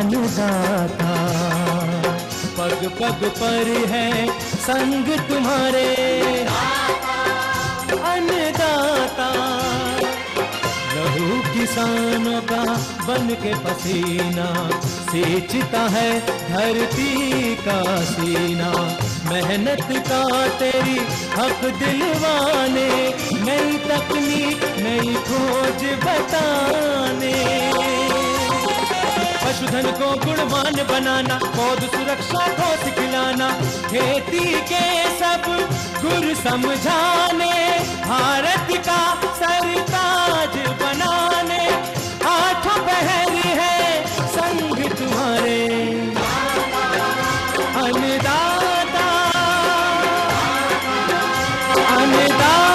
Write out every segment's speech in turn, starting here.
अन्नदाता। पग पग पर है संग तुम्हारे अन्नदाता। लहू किसानों का बन के पसीना सींचता है धरती का सीना। मेहनत का तेरी हक दिलवाने, नई तकनीक नई खोज बताने। पशुधन को गुणवान बनाना, पौध सुरक्षा को सिखलाना, खेती के सब गुर समझाने, भारत का सरताज बनाने। आठों पहर है संग तुम्हारे अन्नदाता अन्नदाता।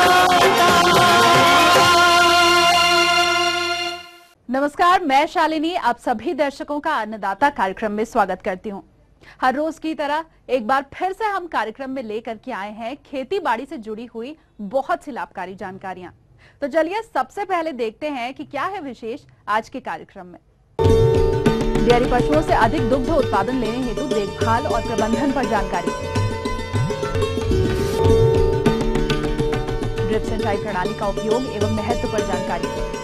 नमस्कार, मैं शालिनी आप सभी दर्शकों का अन्नदाता कार्यक्रम में स्वागत करती हूं। हर रोज की तरह एक बार फिर से हम कार्यक्रम में लेकर के आए हैं खेती बाड़ी से जुड़ी हुई बहुत सी लाभकारी जानकारियां। तो चलिए सबसे पहले देखते हैं कि क्या है विशेष आज के कार्यक्रम में। डेयरी पशुओं से अधिक दुग्ध उत्पादन लेने हेतु देखभाल और प्रबंधन पर जानकारी। ड्रिप सिंचाई प्रणाली का उपयोग एवं महत्व पर जानकारी।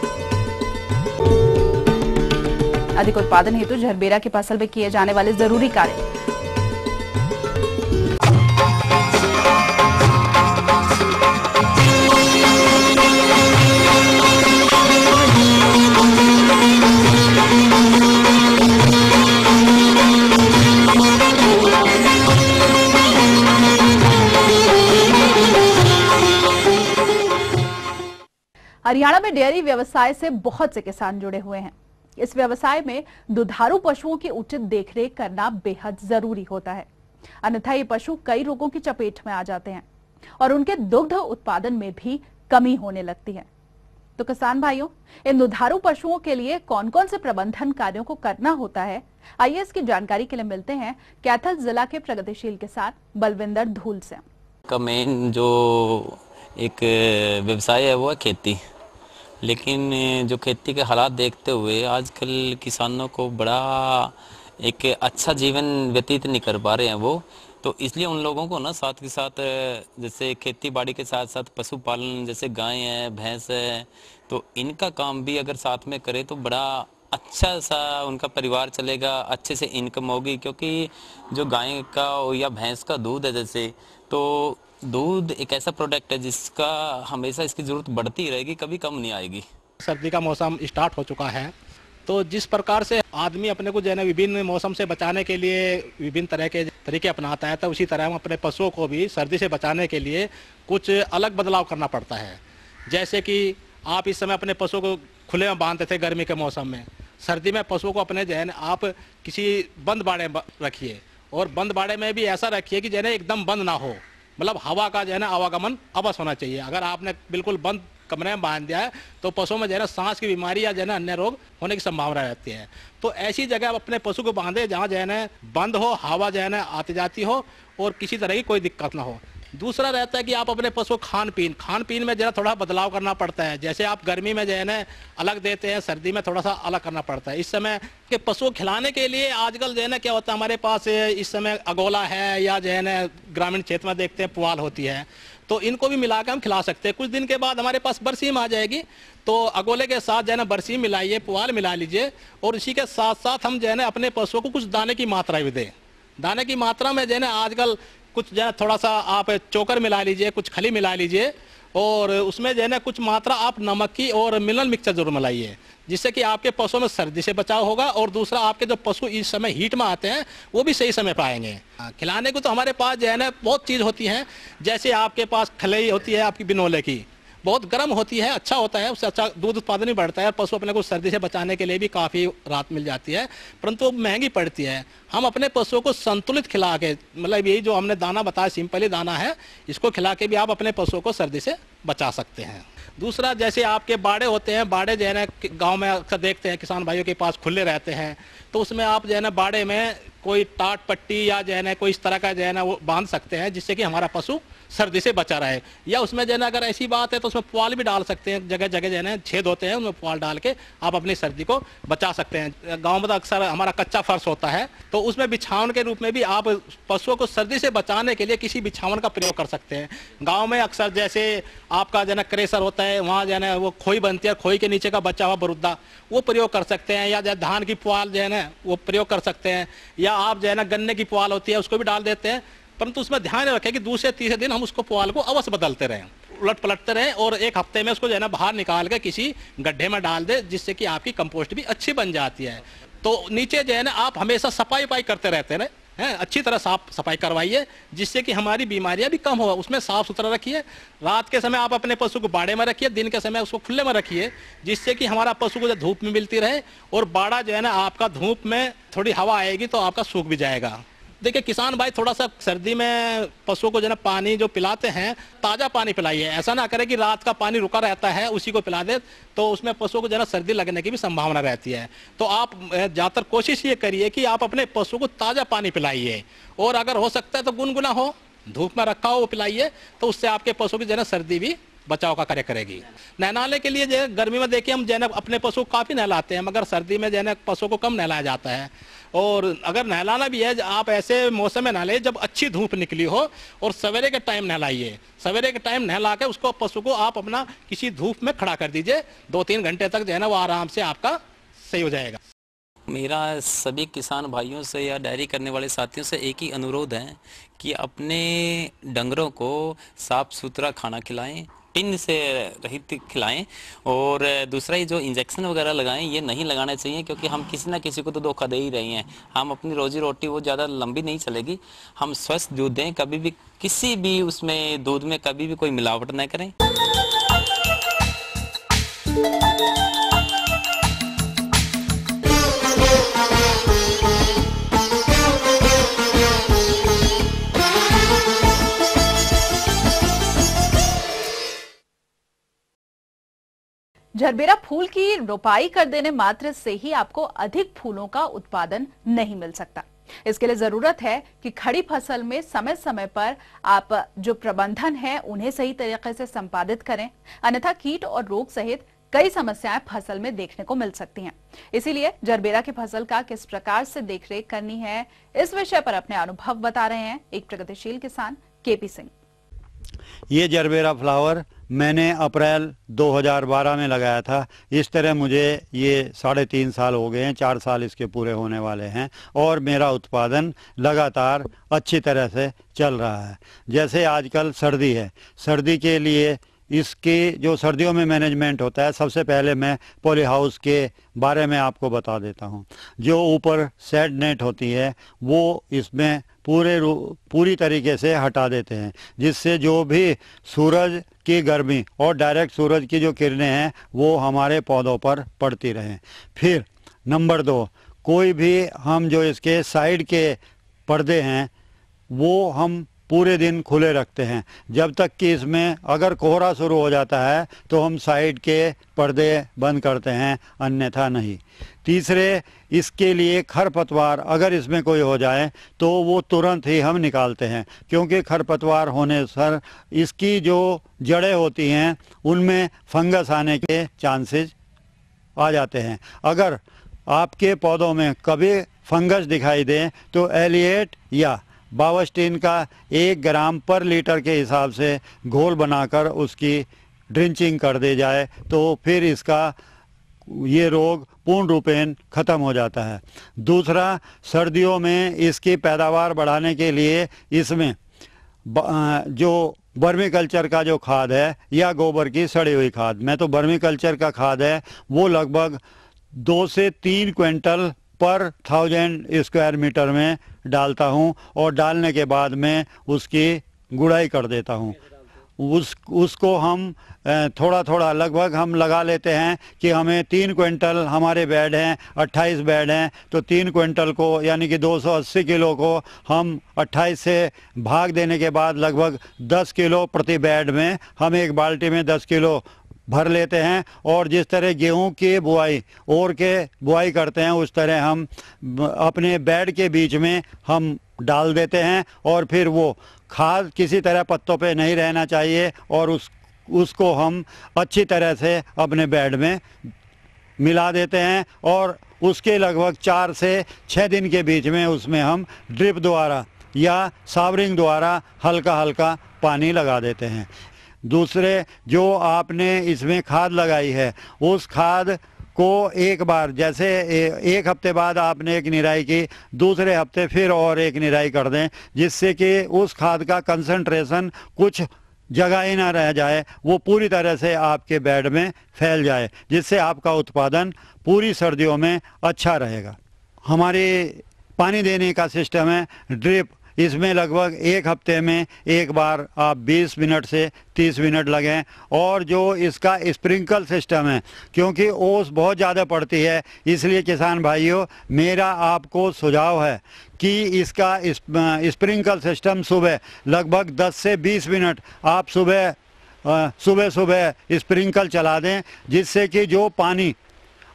अधिक उत्पादन हेतु झरबेरा की फसल में किए जाने वाले जरूरी कार्य। हरियाणा में डेयरी व्यवसाय से बहुत से किसान जुड़े हुए हैं। इस व्यवसाय में दुधारू पशुओं की उचित देखरेख करना बेहद जरूरी होता है, अन्यथा ये पशु कई रोगों की चपेट में आ जाते हैं और उनके दुग्ध उत्पादन में भी कमी होने लगती है। तो किसान भाइयों, इन दुधारू पशुओं के लिए कौन कौन से प्रबंधन कार्यों को करना होता है, आइए इसकी जानकारी के लिए मिलते हैं कैथल जिला के प्रगतिशील किसान बलविंदर धूल से। का मेन जो एक व्यवसाय है वो है खेती, लेकिन जो खेती के हालात देखते हुए आजकल किसानों को बड़ा एक अच्छा जीवन व्यतीत नहीं कर पा रहे हैं वो। तो इसलिए उन लोगों को ना साथ के साथ जैसे खेती बाड़ी के साथ साथ पशुपालन, जैसे गाय है, भैंस है, तो इनका काम भी अगर साथ में करे तो बड़ा अच्छा सा उनका परिवार चलेगा, अच्छे से इनकम होगी। क्योंकि जो गाय का या भैंस का दूध है जैसे, तो दूध एक ऐसा प्रोडक्ट है जिसका हमेशा इसकी जरूरत बढ़ती रहेगी, कभी कम नहीं आएगी। सर्दी का मौसम स्टार्ट हो चुका है, तो जिस प्रकार से आदमी अपने को जो है विभिन्न मौसम से बचाने के लिए विभिन्न तरह के तरीके अपनाता है, तो उसी तरह हम अपने पशुओं को भी सर्दी से बचाने के लिए कुछ अलग बदलाव करना पड़ता है। जैसे कि आप इस समय अपने पशुओं को खुले में बांधते थे गर्मी के मौसम में, सर्दी में पशुओं को अपने जो है आप किसी बंद बाड़े में रखिए, और बंद बाड़े में भी ऐसा रखिए कि जो है एकदम बंद ना हो, मतलब हवा का जो है आवागमन अवश्य होना चाहिए। अगर आपने बिल्कुल बंद कमरे में बांध दिया है तो पशुओं में जो है सांस की बीमारी या जो है अन्य रोग होने की संभावना रहती है। तो ऐसी जगह आप अपने पशु को बांधे जहाँ जो है बंद हो, हवा जो है आती जाती हो और किसी तरह की कोई दिक्कत ना हो। दूसरा रहता है कि आप अपने पशु खान पीन में जरा थोड़ा बदलाव करना पड़ता है। जैसे आप गर्मी में जो है अलग देते हैं, सर्दी में थोड़ा सा अलग करना पड़ता है। इस समय के पशु खिलाने के लिए आजकल जो है क्या होता है, हमारे पास इस समय अगोला है या जो है ग्रामीण क्षेत्र में देखते हैं पुआल होती है, तो इनको भी मिलाकर हम खिला सकते हैं। कुछ दिन के बाद हमारे पास बरसीम आ जाएगी, तो अगोले के साथ जो है बरसीम मिलाइए, पुआल मिला लीजिए, और इसी के साथ साथ हम जो है अपने पशुओं को कुछ दाने की मात्रा भी दें। दाने की मात्रा में जो है आजकल कुछ जो है थोड़ा सा आप चोकर मिला लीजिए, कुछ खली मिला लीजिए, और उसमें जो है कुछ मात्रा आप नमक की और मिनरल मिक्सचर जरूर मिलाइए, जिससे कि आपके पशुओं में सर्दी से बचाव होगा, और दूसरा आपके जो पशु इस समय हीट में आते हैं वो भी सही समय पाएंगे। खिलाने को तो हमारे पास जो है बहुत चीज़ होती हैं। जैसे आपके पास खलई होती है आपकी बिनोले की, बहुत गर्म होती है, अच्छा होता है, उससे अच्छा दूध उत्पादन भी बढ़ता है, पशु अपने को सर्दी से बचाने के लिए भी काफ़ी राहत मिल जाती है, परंतु महंगी पड़ती है। हम अपने पशुओं को संतुलित खिला के, मतलब यही जो हमने दाना बताया सिंपल ही दाना है, इसको खिला के भी आप अपने पशुओं को सर्दी से बचा सकते हैं। दूसरा, जैसे आपके बाड़े होते हैं, बाड़े जो है ना गाँव में अक्सर देखते हैं किसान भाइयों के पास खुले रहते हैं, तो उसमें आप जो है ना बाड़े में कोई टाट पट्टी या जो है ना कोई इस तरह का जो है ना वो बांध सकते हैं, जिससे कि हमारा पशु सर्दी से बचा रहे। या उसमें जो है ना अगर ऐसी बात है तो उसमें पुआल भी डाल सकते हैं, जगह जगह जो है ना छेद होते हैं, उनमें पुआल डाल के आप अपनी सर्दी को बचा सकते हैं। गाँव में तो अक्सर हमारा कच्चा फर्श होता है, तो उसमें बिछावन के रूप में भी आप पशुओं को सर्दी से बचाने के लिए किसी बिछावन का प्रयोग कर सकते हैं। गाँव में अक्सर जैसे आपका जो है ना क्रेशर होता है, वहाँ जो है ना वो खोई बनती है, खोई के नीचे का बचा हुआ बरुद्दा वो प्रयोग कर सकते हैं। या धान की पुआल जो है ना वो प्रयोग कर सकते हैं। या आप जो है ना गन्ने की पुआल होती है उसको भी डाल देते हैं, परंतु उसमें ध्यान रखें कि दूसरे तीसरे दिन हम उसको पुआल को अवश्य बदलते रहें, उलट पलटते रहें, और एक हफ्ते में उसको जो है ना बाहर निकाल के किसी गड्ढे में डाल दे, जिससे कि आपकी कंपोस्ट भी अच्छी बन जाती है। तो नीचे जो है ना आप हमेशा सफाई वफाई करते रहते हैं, अच्छी तरह साफ सफाई करवाइए, जिससे कि हमारी बीमारियां भी कम हो। उसमें साफ सुथरा रखिए। रात के समय आप अपने पशु को बाड़े में रखिए, दिन के समय उसको खुले में रखिए, जिससे कि हमारा पशु को धूप में मिलती रहे। और बाड़ा जो है ना आपका धूप में थोड़ी हवा आएगी तो आपका सूख भी जाएगा। देखिए किसान भाई, थोड़ा सा सर्दी में पशुओं को जो है पानी जो पिलाते हैं ताज़ा पानी पिलाइए। ऐसा ना करें कि रात का पानी रुका रहता है उसी को पिला दे, तो उसमें पशुओं को जो है सर्दी लगने की भी संभावना रहती है। तो आप ज़्यादातर कोशिश ये करिए कि आप अपने पशु को ताज़ा पानी पिलाइए, और अगर हो सकता है तो गुनगुना हो, धूप में रखा हो वो पिलाइए, तो उससे आपके पशु की जो है सर्दी भी बचाव का कार्य करेगी। नहलाने के लिए जो है गर्मी में देखिए हम जो है अपने पशु को काफ़ी नहलाते हैं, मगर सर्दी में जो है पशु को कम नहलाया जाता है। और अगर नहलाना भी है, आप ऐसे मौसम में नहलाइए जब अच्छी धूप निकली हो, और सवेरे के टाइम नहलाइए। सवेरे के टाइम नहला के उसको पशु को आप अपना किसी धूप में खड़ा कर दीजिए, 2-3 घंटे तक जो है ना वो आराम से आपका सही हो जाएगा। मेरा सभी किसान भाइयों से या डेयरी करने वाले साथियों से एक ही अनुरोध है कि अपने डंगरों को साफ सुथरा खाना खिलाएं, टिन से रहित खिलाएं, और दूसरा ही जो इंजेक्शन वगैरह लगाएं ये नहीं लगाने चाहिए, क्योंकि हम किसी ना किसी को तो धोखा दे ही रहे हैं। हम अपनी रोजी रोटी वो ज़्यादा लंबी नहीं चलेगी। हम स्वस्थ दूध दें, कभी भी किसी भी उसमें दूध में कभी भी कोई मिलावट न करें। झरबेरा फूल की रोपाई कर देने मात्र से ही आपको अधिक फूलों का उत्पादन नहीं मिल सकता। इसके लिए जरूरत है कि खड़ी फसल में समय समय पर आप जो प्रबंधन है उन्हें सही तरीके से संपादित करें, अन्यथा कीट और रोग सहित कई समस्याएं फसल में देखने को मिल सकती हैं। इसीलिए झरबेरा की फसल का किस प्रकार से देखरेख करनी है, इस विषय पर अपने अनुभव बता रहे हैं एक प्रगतिशील किसान केपी सिंह। ये झरबेरा फ्लावर मैंने अप्रैल 2012 में लगाया था। इस तरह मुझे ये 3.5 साल हो गए हैं, 4 साल इसके पूरे होने वाले हैं, और मेरा उत्पादन लगातार अच्छी तरह से चल रहा है। जैसे आजकल सर्दी है, सर्दी के लिए इसके जो सर्दियों में मैनेजमेंट होता है, सबसे पहले मैं पॉली हाउस के बारे में आपको बता देता हूँ। जो ऊपर शेड नेट होती है वो इसमें पूरी तरीके से हटा देते हैं, जिससे जो भी सूरज की गर्मी और डायरेक्ट सूरज की जो किरणें हैं वो हमारे पौधों पर पड़ती रहें। फिर नंबर 2, कोई भी हम जो इसके साइड के पर्दे हैं वो हम पूरे दिन खुले रखते हैं, जब तक कि इसमें अगर कोहरा शुरू हो जाता है तो हम साइड के पर्दे बंद करते हैं, अन्यथा नहीं। तीसरे, इसके लिए खरपतवार अगर इसमें कोई हो जाए तो वो तुरंत ही हम निकालते हैं, क्योंकि खरपतवार होने से इसकी जो जड़ें होती हैं उनमें फंगस आने के चांसेस आ जाते हैं। अगर आपके पौधों में कभी फंगस दिखाई दे तो एलिएट या बावस्टीन का 1 ग्राम पर लीटर के हिसाब से घोल बनाकर उसकी ड्रिंचिंग कर दी जाए तो फिर इसका ये रोग पूर्ण रूपेण ख़त्म हो जाता है। दूसरा, सर्दियों में इसकी पैदावार बढ़ाने के लिए इसमें जो वर्मी कल्चर का जो खाद है या गोबर की सड़ी हुई खाद, मैं तो वर्मी कल्चर का खाद है वो लगभग 2 से 3 क्विंटल पर 1000 स्क्वायर मीटर में डालता हूं, और डालने के बाद में उसकी गुड़ाई कर देता हूं। उसको हम थोड़ा थोड़ा लगभग हम लगा लेते हैं कि हमें 3 क्विंटल, हमारे बेड हैं 28 बेड हैं, तो 3 क्विंटल को यानी कि 280 किलो को हम 28 से भाग देने के बाद लगभग 10 किलो प्रति बेड में हम एक बाल्टी में 10 किलो भर लेते हैं। और जिस तरह गेहूं की बुआई और के बुआई करते हैं उस तरह हम अपने बेड के बीच में हम डाल देते हैं और फिर वो खाद किसी तरह पत्तों पे नहीं रहना चाहिए और उसको हम अच्छी तरह से अपने बेड में मिला देते हैं और उसके लगभग 4 से 6 दिन के बीच में उसमें हम ड्रिप द्वारा या सावरिंग द्वारा हल्का हल्का पानी लगा देते हैं। दूसरे, जो आपने इसमें खाद लगाई है उस खाद को एक बार, जैसे एक हफ्ते बाद आपने एक निराई की, दूसरे हफ्ते फिर और एक निराई कर दें, जिससे कि उस खाद का कंसंट्रेशन कुछ जगह ही ना रह जाए, वो पूरी तरह से आपके बेड में फैल जाए, जिससे आपका उत्पादन पूरी सर्दियों में अच्छा रहेगा। हमारे पानी देने का सिस्टम है ड्रिप। इसमें लगभग एक हफ्ते में एक बार आप 20 मिनट से 30 मिनट लगें। और जो इसका स्प्रिंकल सिस्टम है, क्योंकि ओस बहुत ज़्यादा पड़ती है, इसलिए किसान भाइयों मेरा आपको सुझाव है कि इसका स्प्रिंकल सिस्टम सुबह लगभग 10 से 20 मिनट आप सुबह स्प्रिंकल चला दें, जिससे कि जो पानी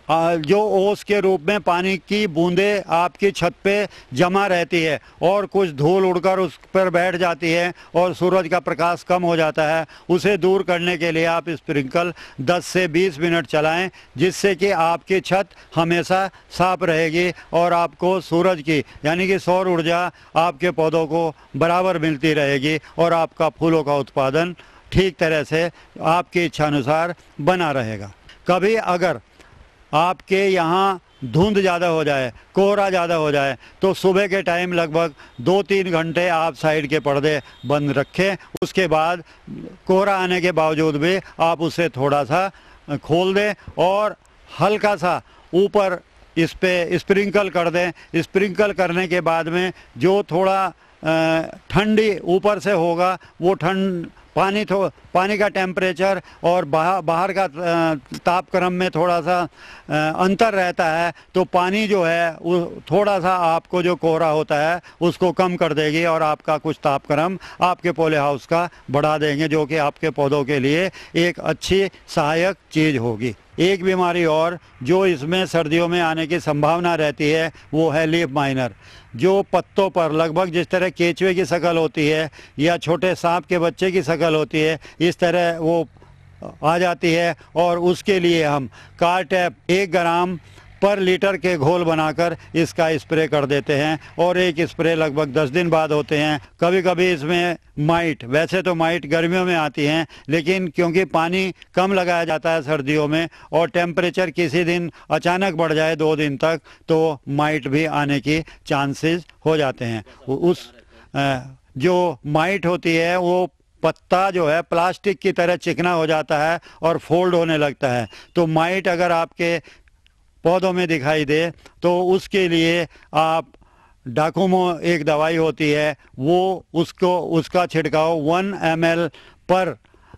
जो ओस के रूप में पानी की बूंदें आपकी छत पे जमा रहती है और कुछ धूल उड़कर उस पर बैठ जाती है और सूरज का प्रकाश कम हो जाता है, उसे दूर करने के लिए आप स्प्रिंकल 10 से 20 मिनट चलाएं, जिससे कि आपकी छत हमेशा साफ रहेगी और आपको सूरज की यानी कि सौर ऊर्जा आपके पौधों को बराबर मिलती रहेगी और आपका फूलों का उत्पादन ठीक तरह से आपकी इच्छानुसार बना रहेगा। कभी अगर आपके यहाँ धुंध ज़्यादा हो जाए, कोहरा ज़्यादा हो जाए, तो सुबह के टाइम लगभग 2-3 घंटे आप साइड के पर्दे बंद रखें। उसके बाद कोहरा आने के बावजूद भी आप उसे थोड़ा सा खोल दें और हल्का सा ऊपर इस पे स्प्रिंकल कर दें। स्प्रिंकल करने के बाद में जो थोड़ा ठंडी ऊपर से होगा, वो पानी का टेम्परेचर और बाहर का तापक्रम में थोड़ा सा अंतर रहता है, तो पानी जो है वो थोड़ा सा आपको जो कोहरा होता है उसको कम कर देगी और आपका कुछ तापक्रम आपके पॉली हाउस का बढ़ा देंगे, जो कि आपके पौधों के लिए एक अच्छी सहायक चीज़ होगी। एक बीमारी और जो इसमें सर्दियों में आने की संभावना रहती है वो है लीफ माइनर, जो पत्तों पर लगभग जिस तरह केचुए की शक्ल होती है या छोटे सांप के बच्चे की शक्ल होती है, इस तरह वो आ जाती है। और उसके लिए हम कार्टैप 1 ग्राम पर लीटर के घोल बनाकर इसका स्प्रे कर देते हैं और एक स्प्रे लगभग 10 दिन बाद होते हैं। कभी कभी इसमें माइट, वैसे तो माइट गर्मियों में आती हैं, लेकिन क्योंकि पानी कम लगाया जाता है सर्दियों में और टेम्परेचर किसी दिन अचानक बढ़ जाए 2 दिन तक, तो माइट भी आने की चांसेस हो जाते हैं। जो माइट होती है वो पत्ता जो है प्लास्टिक की तरह चिकना हो जाता है और फोल्ड होने लगता है। तो माइट अगर आपके पौधों में दिखाई दे तो उसके लिए आप डाकोमो एक दवाई होती है, वो उसका छिड़काव 1 ml पर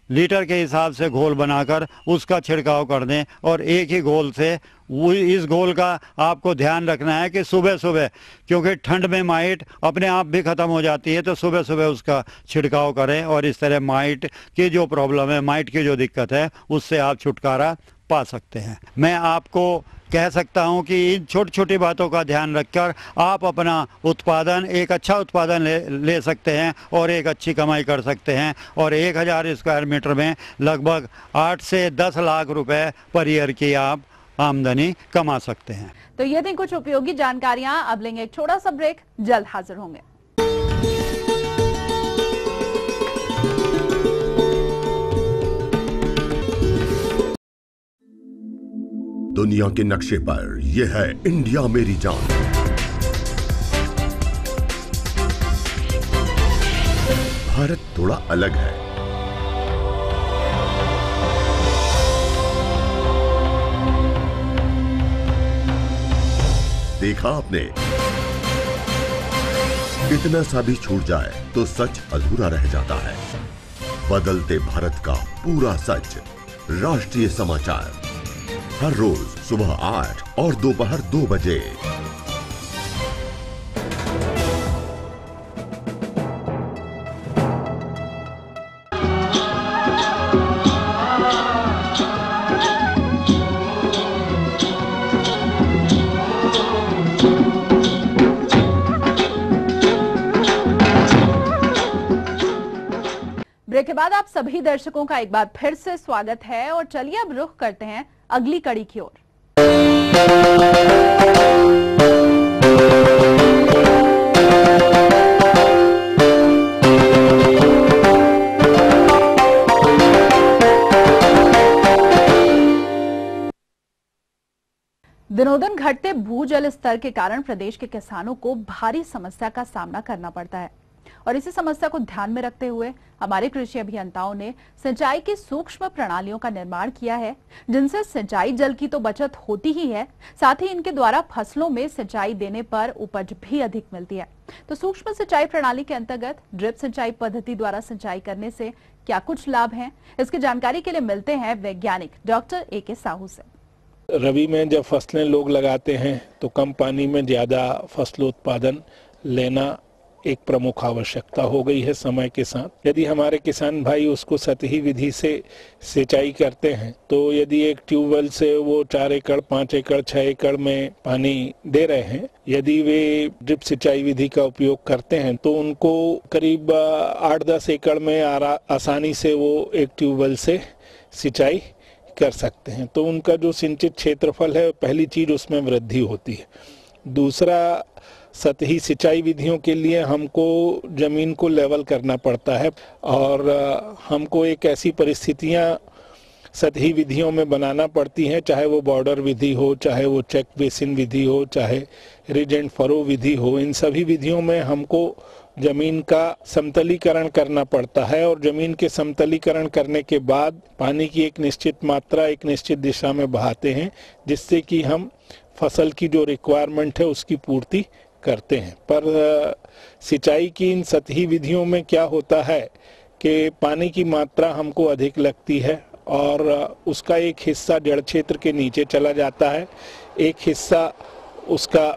लीटर के हिसाब से घोल बनाकर उसका छिड़काव कर दें। और एक ही घोल से वो, इस घोल का आपको ध्यान रखना है कि सुबह सुबह, क्योंकि ठंड में माइट अपने आप भी ख़त्म हो जाती है, तो सुबह सुबह उसका छिड़काव करें और इस तरह माइट की जो प्रॉब्लम है, माइट की जो दिक्कत है, उससे आप छुटकारा पा सकते हैं। मैं आपको कह सकता हूं कि इन छोटी छोटी बातों का ध्यान रखकर आप अपना उत्पादन, एक अच्छा उत्पादन ले सकते हैं और एक अच्छी कमाई कर सकते हैं और 1000 स्क्वायर मीटर में लगभग 8 से 10 लाख रुपए पर ईयर की आप आमदनी कमा सकते हैं। तो ये थी कुछ उपयोगी जानकारियां। अब लेंगे एक छोटा सा ब्रेक, जल्द हाजिर होंगे। दुनिया के नक्शे पर यह है इंडिया मेरी जान। भारत थोड़ा अलग है। देखा आपने, इतना सा भी छूट जाए तो सच अधूरा रह जाता है। बदलते भारत का पूरा सच। राष्ट्रीय समाचार हर रोज सुबह 8 और दोपहर 2 बजे। बाद आप सभी दर्शकों का एक बार फिर से स्वागत है और चलिए अब रुख करते हैं अगली कड़ी की ओर। दिनों-दिन घटते भूजल स्तर के कारण प्रदेश के किसानों को भारी समस्या का सामना करना पड़ता है और इसी समस्या को ध्यान में रखते हुए हमारे कृषि अभियंताओं ने सिंचाई की सूक्ष्म प्रणालियों का निर्माण किया है, जिनसे सिंचाई जल की तो बचत होती ही है, साथ ही इनके द्वारा फसलों में सिंचाई देने पर उपज भी अधिक मिलती है। तो सूक्ष्म सिंचाई प्रणाली के अंतर्गत ड्रिप सिंचाई पद्धति द्वारा सिंचाई करने से क्या कुछ लाभ हैं, इसकी जानकारी के लिए मिलते हैं वैज्ञानिक डॉक्टर A.K. साहू से। रबी में जब फसलें लोग लगाते हैं तो कम पानी में ज़्यादा फसलोत्पादन लेना एक प्रमुख आवश्यकता हो गई है समय के साथ। यदि हमारे किसान भाई उसको सतही विधि से सिंचाई करते हैं तो यदि एक ट्यूबवेल से वो 4 एकड़ 5 एकड़ 6 एकड़ में पानी दे रहे हैं, यदि वे ड्रिप सिंचाई विधि का उपयोग करते हैं तो उनको करीब 8-10 एकड़ में आसानी से वो एक ट्यूबवेल से सिंचाई कर सकते हैं। तो उनका जो सिंचित क्षेत्रफल है, पहली चीज उसमें वृद्धि होती है। दूसरा, सतही सिंचाई विधियों के लिए हमको जमीन को लेवल करना पड़ता है और हमको एक ऐसी परिस्थितियां सतही विधियों में बनाना पड़ती हैं, चाहे वो बॉर्डर विधि हो, चाहे वो चेक बेसिन विधि हो, चाहे रिज एंड फरो विधि हो। इन सभी विधियों में हमको जमीन का समतलीकरण करना पड़ता है और जमीन के समतलीकरण करने के बाद पानी की एक निश्चित मात्रा एक निश्चित दिशा में बहाते हैं, जिससे कि हम फसल की जो रिक्वायरमेंट है उसकी पूर्ति करते हैं। पर सिंचाई की इन सतही विधियों में क्या होता है कि पानी की मात्रा हमको अधिक लगती है और उसका एक हिस्सा जड़ क्षेत्र के नीचे चला जाता है, एक हिस्सा उसका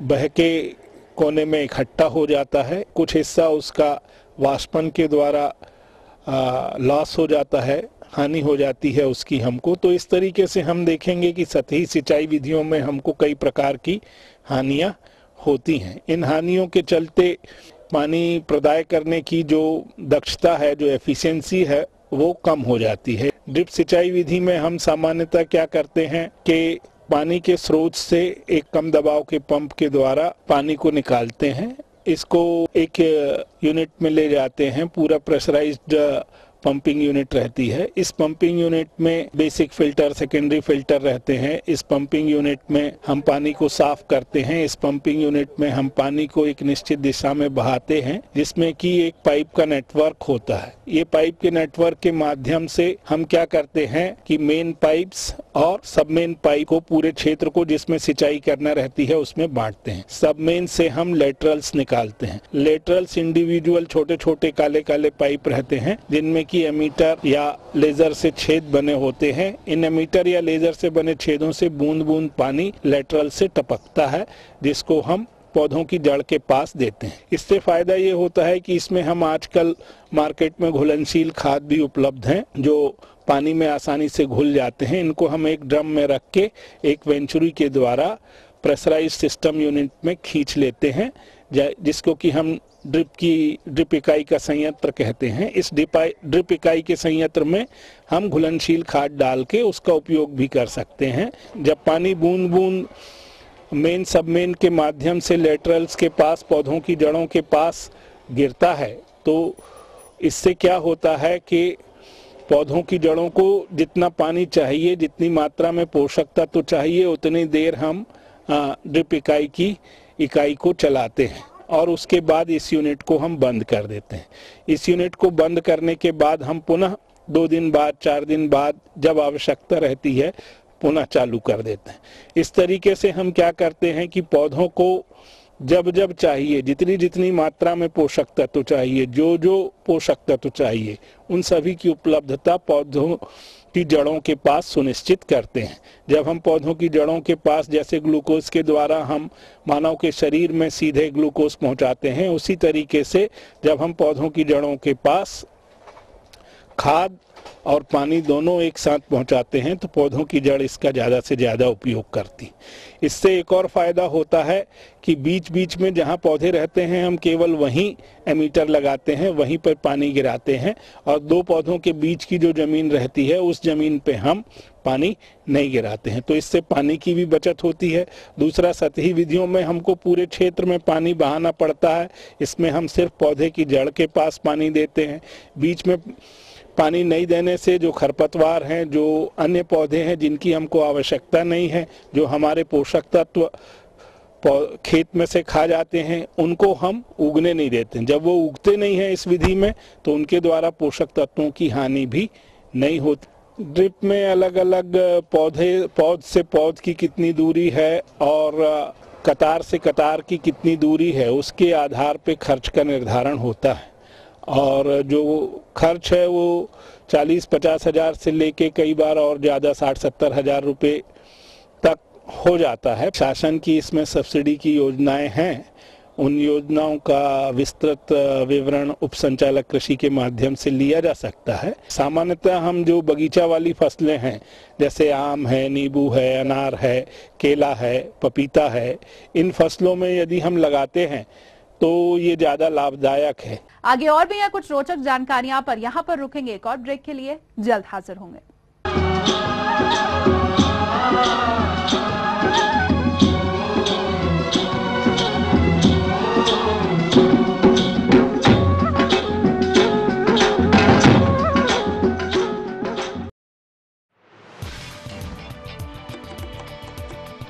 बह के कोने में इकट्ठा हो जाता है, कुछ हिस्सा उसका वाष्पन के द्वारा लॉस हो जाता है, हानि हो जाती है उसकी हमको। तो इस तरीके से हम देखेंगे कि सतही सिंचाई विधियों में हमको कई प्रकार की हानियां होती हैं। इन हानियों के चलते पानी प्रदाय करने की जो दक्षता है, जो एफिशिएंसी है, वो कम हो जाती है। ड्रिप सिंचाई विधि में हम सामान्यतः क्या करते हैं कि पानी के स्रोत से एक कम दबाव के पंप के द्वारा पानी को निकालते हैं, इसको एक यूनिट में ले जाते हैं। पूरा प्रेशराइज्ड पंपिंग यूनिट रहती है। इस पंपिंग यूनिट में बेसिक फिल्टर, सेकेंडरी फिल्टर रहते हैं। इस पंपिंग यूनिट में हम पानी को साफ करते हैं। इस पंपिंग यूनिट में हम पानी को एक निश्चित दिशा में बहाते हैं, जिसमें कि एक पाइप का नेटवर्क होता है। ये पाइप के नेटवर्क के माध्यम से हम क्या करते हैं कि मेन पाइप्स और सब मेन पाइप को पूरे क्षेत्र को जिसमें सिंचाई करना रहती है उसमें बांटते हैं। सब मेन से हम लेटरल्स निकालते हैं। लेटरल्स इंडिविजुअल छोटे छोटे काले काले पाइप रहते हैं, जिनमें की एमीटर या लेजर से छेद बने होते हैं। इन एमीटर या लेजर से बने छेदों से बूंद बूंद पानी लेटरल से टपकता है, जिसको हम पौधों की जड़ के पास देते हैं। इससे फायदा ये होता है कि इसमें हम आजकल मार्केट में घुलनशील खाद भी उपलब्ध हैं, जो पानी में आसानी से घुल जाते हैं। इनको हम एक ड्रम में रख के एक वेंचुरी के द्वारा प्रेशराइज सिस्टम यूनिट में खींच लेते हैं, जिसको कि हम ड्रिप इकाई का संयंत्र कहते हैं। इस ड्रिप इकाई के संयंत्र में हम घुलनशील खाद डाल के उसका उपयोग भी कर सकते हैं। जब पानी बूंद बूंद मेन सब मेन के माध्यम से लेटरल्स के पास, पौधों की जड़ों के पास गिरता है, तो इससे क्या होता है कि पौधों की जड़ों को जितना पानी चाहिए, जितनी मात्रा में पोषक तत्व चाहिए, उतनी देर हम ड्रिप इकाई को चलाते हैं और उसके बाद इस यूनिट को हम बंद कर देते हैं। इस यूनिट को बंद करने के बाद हम पुनः 2 दिन बाद, 4 दिन बाद, जब आवश्यकता रहती है, पुनः चालू कर देते हैं। इस तरीके से हम क्या करते हैं कि पौधों को जब जब चाहिए, जितनी जितनी मात्रा में पोषक तत्व चाहिए, जो जो पोषक तत्व चाहिए, उन सभी की उपलब्धता पौधों की जड़ों के पास सुनिश्चित करते हैं। जब हम पौधों की जड़ों के पास, जैसे ग्लूकोज के द्वारा हम मानव के शरीर में सीधे ग्लूकोज पहुंचाते हैं, उसी तरीके से जब हम पौधों की जड़ों के पास खाद और पानी दोनों एक साथ पहुंचाते हैं तो पौधों की जड़ इसका ज़्यादा से ज़्यादा उपयोग करती। इससे एक और फ़ायदा होता है कि बीच बीच में जहां पौधे रहते हैं हम केवल वहीं एमीटर लगाते हैं, वहीं पर पानी गिराते हैं, और दो पौधों के बीच की जो ज़मीन रहती है उस ज़मीन पे हम पानी नहीं गिराते हैं। तो इससे पानी की भी बचत होती है। दूसरा, सतही विधियों में हमको पूरे क्षेत्र में पानी बहाना पड़ता है, इसमें हम सिर्फ पौधे की जड़ के पास पानी देते हैं। बीच में पानी नहीं देने से जो खरपतवार हैं, जो अन्य पौधे हैं जिनकी हमको आवश्यकता नहीं है, जो हमारे पोषक तत्व खेत में से खा जाते हैं, उनको हम उगने नहीं देते। जब वो उगते नहीं हैं इस विधि में तो उनके द्वारा पोषक तत्वों की हानि भी नहीं होती। ड्रिप में अलग अलग पौध से पौध की कितनी दूरी है और कतार से कतार की कितनी दूरी है, उसके आधार पे खर्च का निर्धारण होता है। और जो खर्च है वो 40-50 हज़ार से लेके कई बार और ज़्यादा 60-70 हज़ार रुपये तक हो जाता है। शासन की इसमें सब्सिडी की योजनाएं हैं, उन योजनाओं का विस्तृत विवरण उप संचालक कृषि के माध्यम से लिया जा सकता है। सामान्यतः हम जो बगीचा वाली फसलें हैं, जैसे आम है, नींबू है, अनार है, केला है, पपीता है, इन फसलों में यदि हम लगाते हैं तो ये ज्यादा लाभदायक है। आगे और भी यहाँ कुछ रोचक जानकारियां, पर यहाँ पर रुकेंगे एक और ब्रेक के लिए, जल्द हाजिर होंगे।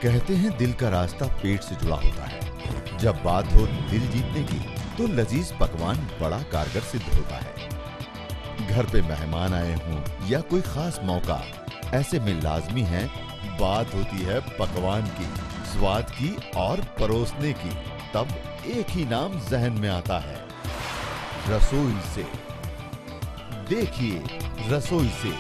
कहते हैं दिल का रास्ता पेट से जुड़ा होता है। जब बात हो दिल जीतने की तो लजीज पकवान बड़ा कारगर सिद्ध होता है। घर पे मेहमान आए हों या कोई खास मौका, ऐसे में लाजमी है बात होती है पकवान की, स्वाद की और परोसने की। तब एक ही नाम जहन में आता है, रसोई से। देखिए रसोई से।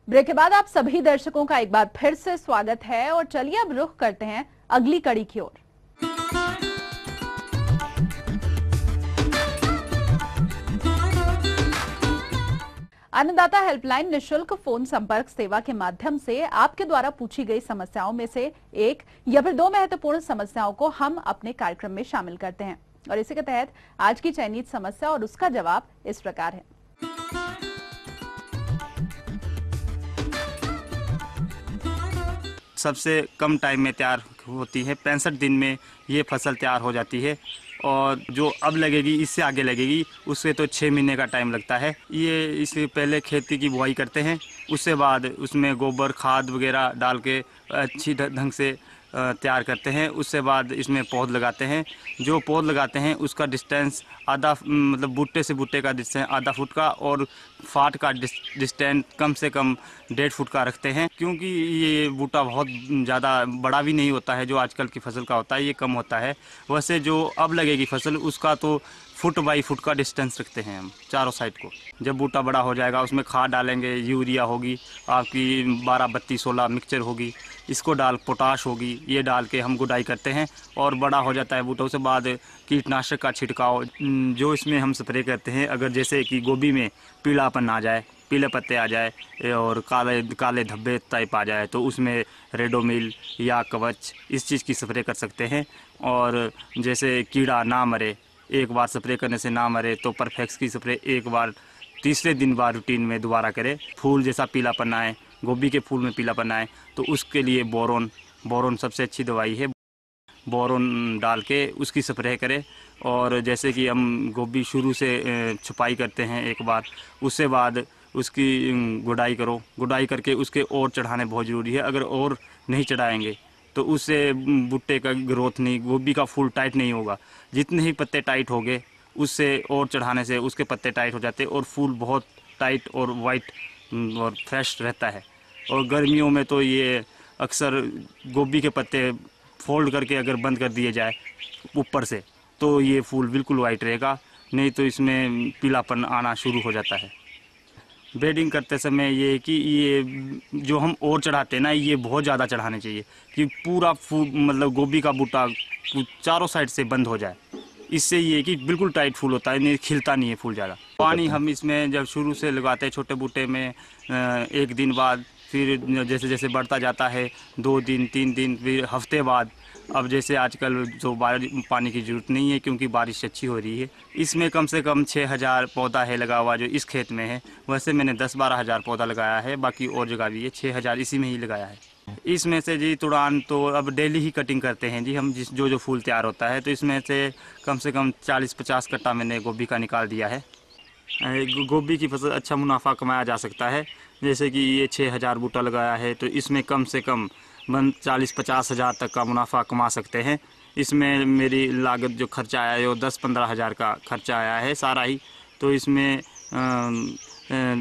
ब्रेक के बाद आप सभी दर्शकों का एक बार फिर से स्वागत है और चलिए अब रुख करते हैं अगली कड़ी की ओर। अन्नदाता हेल्पलाइन निशुल्क फोन संपर्क सेवा के माध्यम से आपके द्वारा पूछी गई समस्याओं में से एक या फिर दो महत्वपूर्ण समस्याओं को हम अपने कार्यक्रम में शामिल करते हैं, और इसी के तहत आज की चयनित समस्या और उसका जवाब इस प्रकार है। सबसे कम टाइम में तैयार होती है, 65 दिन में ये फसल तैयार हो जाती है, और जो अब लगेगी इससे आगे लगेगी उससे तो 6 महीने का टाइम लगता है। ये इससे पहले खेती की बुआई करते हैं, उससे बाद उसमें गोबर खाद वगैरह डाल के अच्छी ढंग से तैयार करते हैं। उससे बाद इसमें पौध लगाते हैं। जो पौध लगाते हैं उसका डिस्टेंस आधा, मतलब बूटे से बूटे का डिस्टेंस आधा फुट का, और फाट का डिस्टेंस कम से कम 1.5 फुट का रखते हैं, क्योंकि ये बूटा बहुत ज़्यादा बड़ा भी नहीं होता है जो आजकल की फसल का होता है, ये कम होता है। वैसे जो अब लगेगी फसल उसका तो फुट बाई फुट का डिस्टेंस रखते हैं हम चारों साइड को। जब बूटा बड़ा हो जाएगा उसमें खाद डालेंगे, यूरिया होगी आपकी 12-32-16 मिक्सचर होगी, इसको डाल पोटाश होगी, ये डाल के हम गुडाई करते हैं और बड़ा हो जाता है बूटा। उसके बाद कीटनाशक का छिड़काव जो इसमें हम स्प्रे करते हैं। अगर जैसे कि गोभी में पीलापन आ जाए, पीले पत्ते आ जाए और काले धब्बे टाइप आ जाए तो उसमें रेडोमिल या कवच इस चीज़ की स्प्रे कर सकते हैं। और जैसे कीड़ा ना मरे, एक बार स्प्रे करने से ना मरे तो परफेक्स की स्प्रे एक बार तीसरे दिन बाद रूटीन में दोबारा करें। फूल जैसा पीलापन आए, गोभी के फूल में पीलापन आए तो उसके लिए बोरोन सबसे अच्छी दवाई है। बोरोन डाल के उसकी स्प्रे करें। और जैसे कि हम गोभी शुरू से छुपाई करते हैं एक बार, उससे बाद उसकी गुडाई करो। गुडाई करके उसके और चढ़ाने बहुत ज़रूरी है। अगर और नहीं चढ़ाएंगे तो उससे भुट्टे का ग्रोथ नहीं, गोभी का फूल टाइट नहीं होगा। जितने ही पत्ते टाइट होंगे उससे और चढ़ाने से उसके पत्ते टाइट हो जाते हैं और फूल बहुत टाइट और वाइट और फ्रेश रहता है। और गर्मियों में तो ये अक्सर गोभी के पत्ते फोल्ड करके अगर बंद कर दिए जाए ऊपर से तो ये फूल बिल्कुल वाइट रहेगा, नहीं तो इसमें पीलापन आना शुरू हो जाता है। ब्रीडिंग करते समय ये कि ये जो हम और चढ़ाते हैं ना, ये बहुत ज़्यादा चढ़ाने चाहिए कि पूरा फूल मतलब गोभी का बूटा चारों साइड से बंद हो जाए। इससे ये कि बिल्कुल टाइट फूल होता है, नहीं खिलता नहीं है फूल ज़्यादा। पानी हम इसमें जब शुरू से लगाते हैं छोटे बूटे में 1 दिन बाद, फिर जैसे जैसे बढ़ता जाता है 2 दिन 3 दिन, फिर हफ्ते बाद। अब जैसे आजकल जो पानी की ज़रूरत नहीं है क्योंकि बारिश अच्छी हो रही है। इसमें कम से कम 6000 पौधा है लगा हुआ जो इस खेत में है। वैसे मैंने 10-12 हज़ार पौधा लगाया है, बाकी और जगह भी है, 6000 इसी में ही लगाया है। इसमें से जी तुड़ान तो अब डेली ही कटिंग करते हैं जी हम, जो फूल तैयार होता है। तो इसमें से कम 40-50 कट्टा मैंने गोभी का निकाल दिया है। गोभी की फसल अच्छा मुनाफा कमाया जा सकता है। जैसे कि ये 6000 बूटा लगाया है, तो इसमें कम से कम 40-50 हज़ार तक का मुनाफा कमा सकते हैं। इसमें मेरी लागत जो खर्चा आया है वो 10-15 हज़ार का खर्चा आया है सारा ही। तो इसमें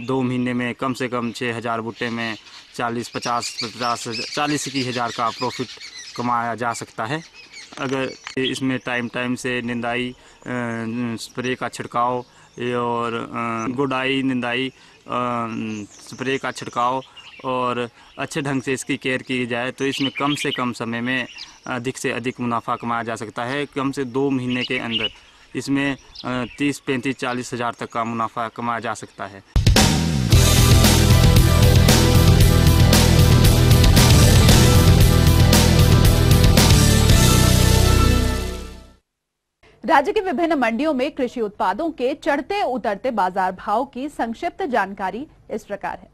2 महीने में कम से कम 6000 बूटे में 40 हज़ार का प्रॉफिट कमाया जा सकता है। अगर इसमें टाइम से निंदाई, स्प्रे का छिड़काव और गुड़ाई, निंदाई, स्प्रे का छिड़काव और अच्छे ढंग से इसकी केयर की जाए तो इसमें कम से कम समय में अधिक से अधिक मुनाफा कमाया जा सकता है। कम से 2 महीने के अंदर इसमें 30-35-40 हज़ार तक का मुनाफा कमाया जा सकता है। राज्य की विभिन्न मंडियों में कृषि उत्पादों के चढ़ते उतरते बाजार भाव की संक्षिप्त जानकारी इस प्रकार है।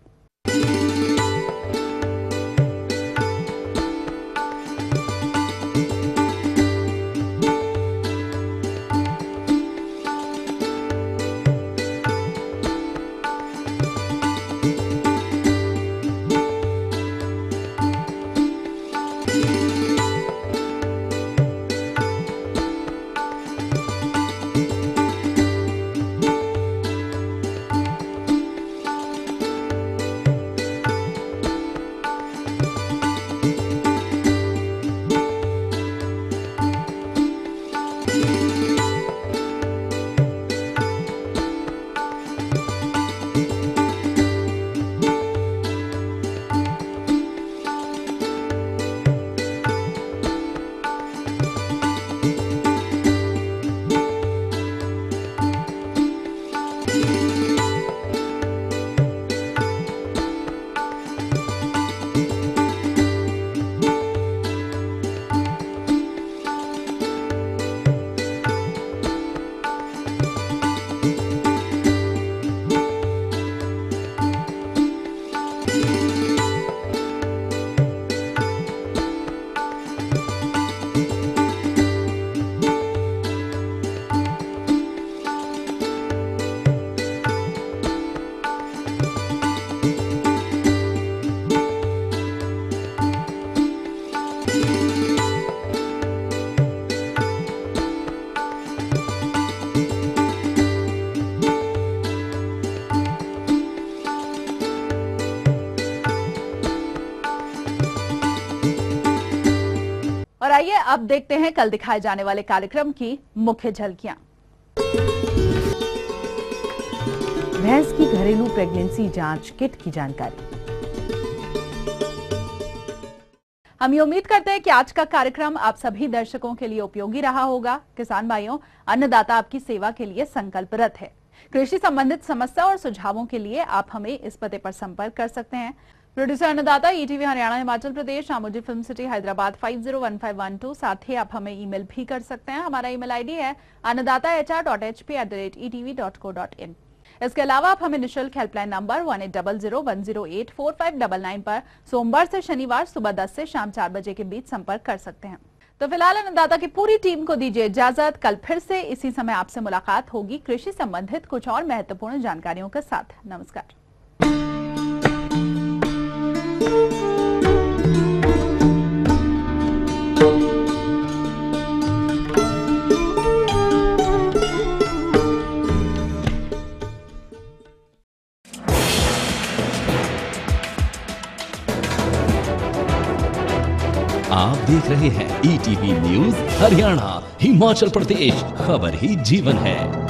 और आइए अब देखते हैं कल दिखाए जाने वाले कार्यक्रम की मुख्य झलकियां। भैंस की घरेलू प्रेगनेंसी जांच किट की जानकारी। हम ये उम्मीद करते हैं कि आज का कार्यक्रम आप सभी दर्शकों के लिए उपयोगी रहा होगा। किसान भाइयों, अन्नदाता आपकी सेवा के लिए संकल्परत है। कृषि संबंधित समस्या और सुझावों के लिए आप हमें इस पते पर संपर्क कर सकते हैं। प्रोड्यूसर अन्नदाता, ETV Haryana Himachal Pradesh, Ramoji film city, Hyderabad 501512। साथ ही आप हमें ईमेल भी कर सकते हैं। हमारा ईमेल आईडी है annadaata.hr.hp@etv.co.in। इसके अलावा आप हमें निःशुल्क हेल्पलाइन नंबर 1800-108-4599 पर सोमवार से शनिवार सुबह 10 से शाम 4 बजे के बीच संपर्क कर सकते हैं। तो फिलहाल अन्नदाता की पूरी टीम को दीजिए इजाजत। कल फिर से इसी समय आपसे मुलाकात होगी कृषि संबंधित कुछ और महत्वपूर्ण जानकारियों के साथ। नमस्कार। आप देख रहे हैं ETV न्यूज हरियाणा, हिमाचल प्रदेश, खबर ही जीवन है।